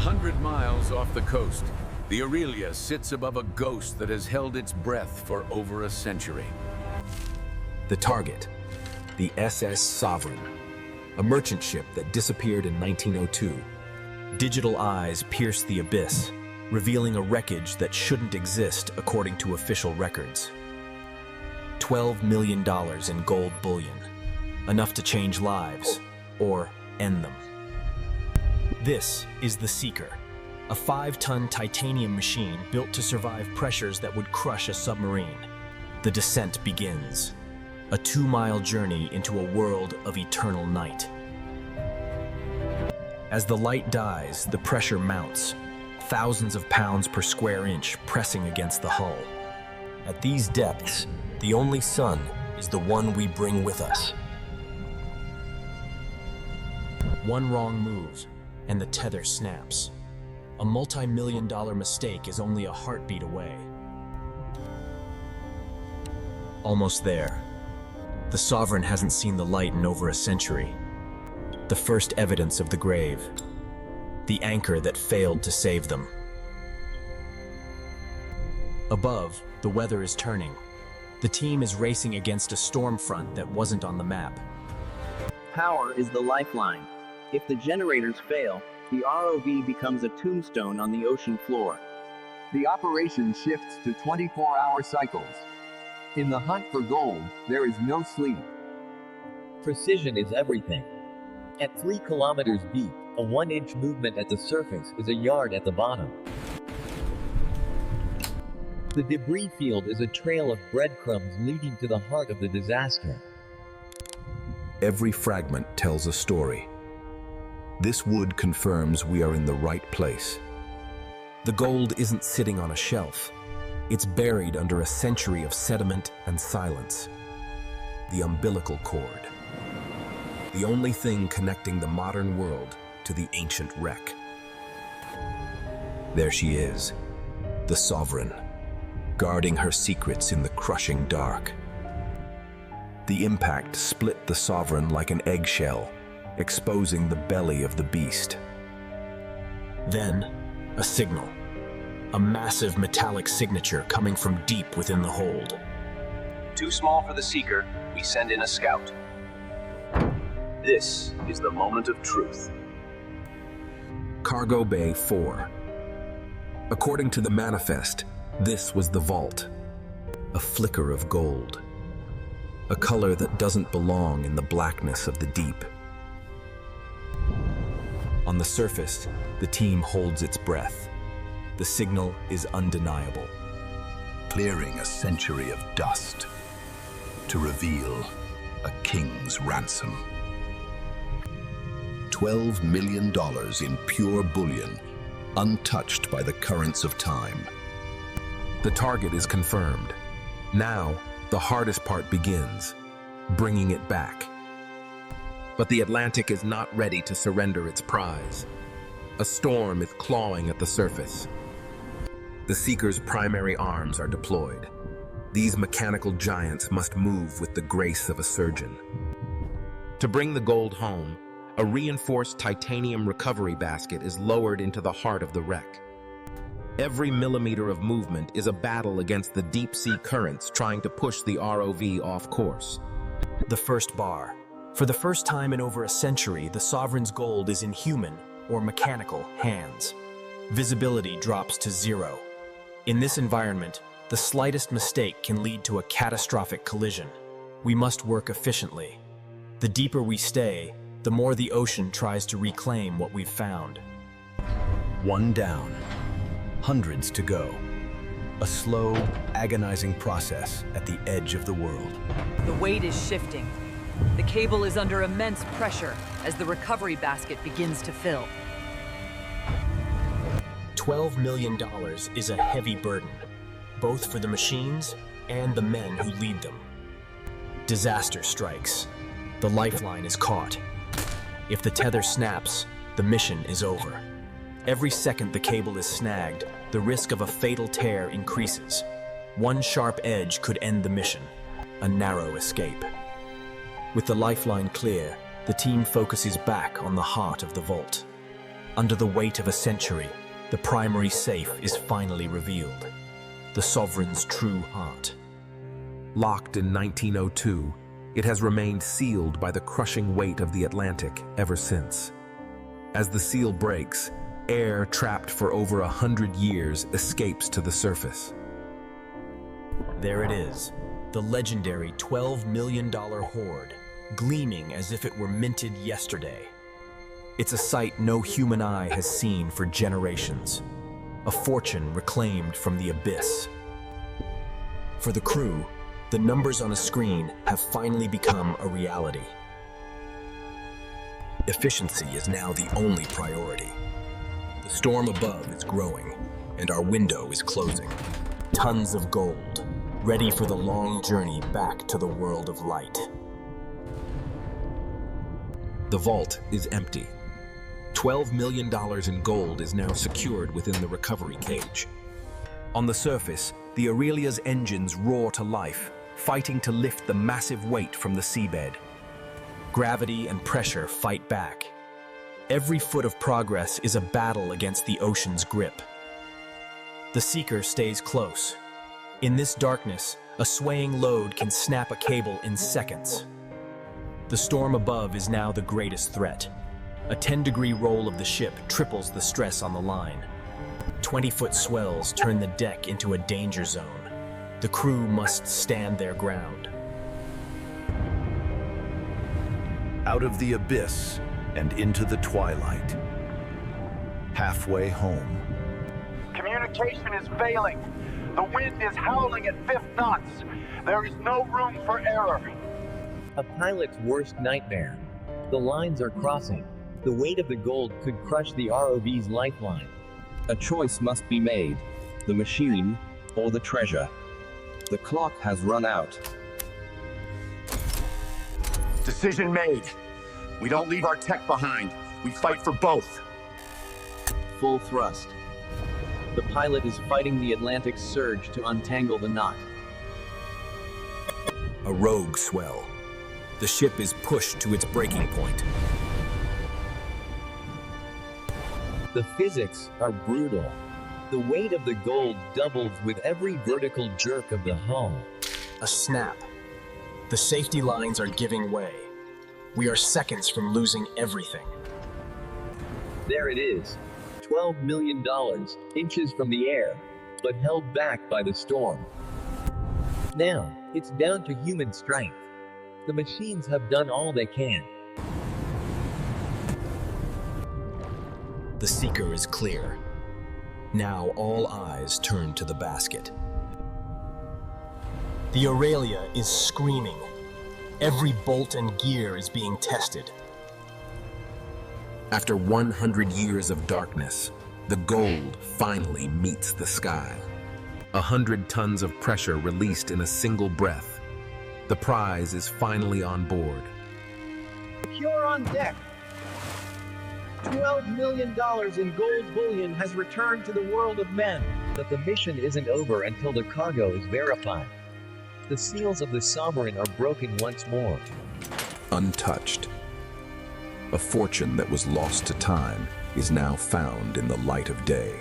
100 miles off the coast, the Aurelia sits above a ghost that has held its breath for over a century. The target, the SS Sovereign, a merchant ship that disappeared in 1902. Digital eyes pierce the abyss, revealing a wreckage that shouldn't exist according to official records. $12 million in gold bullion, enough to change lives or end them. This is the Seeker, a 5-ton titanium machine built to survive pressures that would crush a submarine. The descent begins, a 2-mile journey into a world of eternal night. As the light dies, the pressure mounts, thousands of pounds per square inch pressing against the hull. At these depths, the only sun is the one we bring with us. One wrong move, and the tether snaps. A multi-million-dollar mistake is only a heartbeat away. Almost there. The Sovereign hasn't seen the light in over a century. The first evidence of the grave. The anchor that failed to save them. Above, the weather is turning. The team is racing against a storm front that wasn't on the map. Power is the lifeline. If the generators fail, the ROV becomes a tombstone on the ocean floor. The operation shifts to 24-hour cycles. In the hunt for gold, there is no sleep. Precision is everything. At 3 kilometers deep, a 1-inch movement at the surface is a yard at the bottom. The debris field is a trail of breadcrumbs leading to the heart of the disaster. Every fragment tells a story. This wood confirms we are in the right place. The gold isn't sitting on a shelf. It's buried under a century of sediment and silence. The umbilical cord. The only thing connecting the modern world to the ancient wreck. There she is, the Sovereign, guarding her secrets in the crushing dark. The impact split the Sovereign like an eggshell, exposing the belly of the beast. Then, a signal. A massive metallic signature coming from deep within the hold. Too small for the Seeker, we send in a scout. This is the moment of truth. Cargo Bay 4. According to the manifest, this was the vault. A flicker of gold. A color that doesn't belong in the blackness of the deep. On the surface, the team holds its breath. The signal is undeniable. Clearing a century of dust to reveal a king's ransom. $12 million in pure bullion, untouched by the currents of time. The target is confirmed. Now, the hardest part begins, bringing it back. But the Atlantic is not ready to surrender its prize. A storm is clawing at the surface. The Seeker's primary arms are deployed. These mechanical giants must move with the grace of a surgeon. To bring the gold home, a reinforced titanium recovery basket is lowered into the heart of the wreck. Every millimeter of movement is a battle against the deep-sea currents trying to push the ROV off course. The first bar. For the first time in over a century, the Sovereign's gold is in human or mechanical hands. Visibility drops to 0. In this environment, the slightest mistake can lead to a catastrophic collision. We must work efficiently. The deeper we stay, the more the ocean tries to reclaim what we've found. One down, hundreds to go. A slow, agonizing process at the edge of the world. The weight is shifting. The cable is under immense pressure as the recovery basket begins to fill. $12 million is a heavy burden, both for the machines and the men who lead them. Disaster strikes. The lifeline is caught. If the tether snaps, the mission is over. Every second the cable is snagged, the risk of a fatal tear increases. One sharp edge could end the mission, a narrow escape. With the lifeline clear, the team focuses back on the heart of the vault. Under the weight of a century, the primary safe is finally revealed. The Sovereign's true heart. Locked in 1902, it has remained sealed by the crushing weight of the Atlantic ever since. As the seal breaks, air trapped for over 100 years escapes to the surface. There it is, the legendary $12 million hoard, gleaming as if it were minted yesterday. It's a sight no human eye has seen for generations. A fortune reclaimed from the abyss. For the crew, the numbers on a screen have finally become a reality. Efficiency is now the only priority. The storm above is growing, and our window is closing. Tons of gold, ready for the long journey back to the world of light. The vault is empty. $12 million in gold is now secured within the recovery cage. On the surface, the Aurelia's engines roar to life, fighting to lift the massive weight from the seabed. Gravity and pressure fight back. Every foot of progress is a battle against the ocean's grip. The Seeker stays close. In this darkness, a swaying load can snap a cable in seconds. The storm above is now the greatest threat. A 10-degree roll of the ship triples the stress on the line. 20-foot swells turn the deck into a danger zone. The crew must stand their ground. Out of the abyss and into the twilight. Halfway home. Communication is failing. The wind is howling at 5 knots. There is no room for error. A pilot's worst nightmare. The lines are crossing. The weight of the gold could crush the ROV's lifeline. A choice must be made. The machine or the treasure. The clock has run out. Decision made. We don't leave our tech behind. We fight for both. Full thrust. The pilot is fighting the Atlantic's surge to untangle the knot. A rogue swell. The ship is pushed to its breaking point. The physics are brutal. The weight of the gold doubles with every vertical jerk of the hull. A snap. The safety lines are giving way. We are seconds from losing everything. There it is. $12 million, inches from the air, but held back by the storm. Now, it's down to human strength. The machines have done all they can. The Seeker is clear. Now all eyes turn to the basket. The Aurelia is screaming. Every bolt and gear is being tested. After 100 years of darkness, the gold finally meets the sky. 100 tons of pressure released in a single breath. The prize is finally on board. You're on deck. $12 million in gold bullion has returned to the world of men. But the mission isn't over until the cargo is verified. The seals of the Sovereign are broken once more. Untouched. A fortune that was lost to time is now found in the light of day.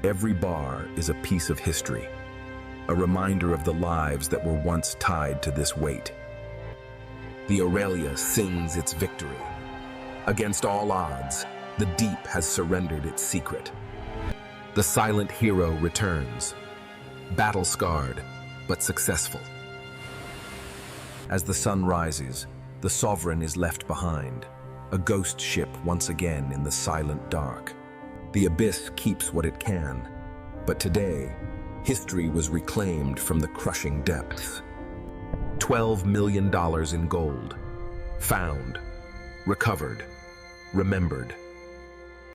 Every bar is a piece of history, a reminder of the lives that were once tied to this weight. The Aurelia sings its victory. Against all odds, the deep has surrendered its secret. The silent hero returns, battle-scarred, but successful. As the sun rises, the Sovereign is left behind, a ghost ship once again in the silent dark. The abyss keeps what it can, but today, history was reclaimed from the crushing depths. $12 million in gold, found, recovered, remembered.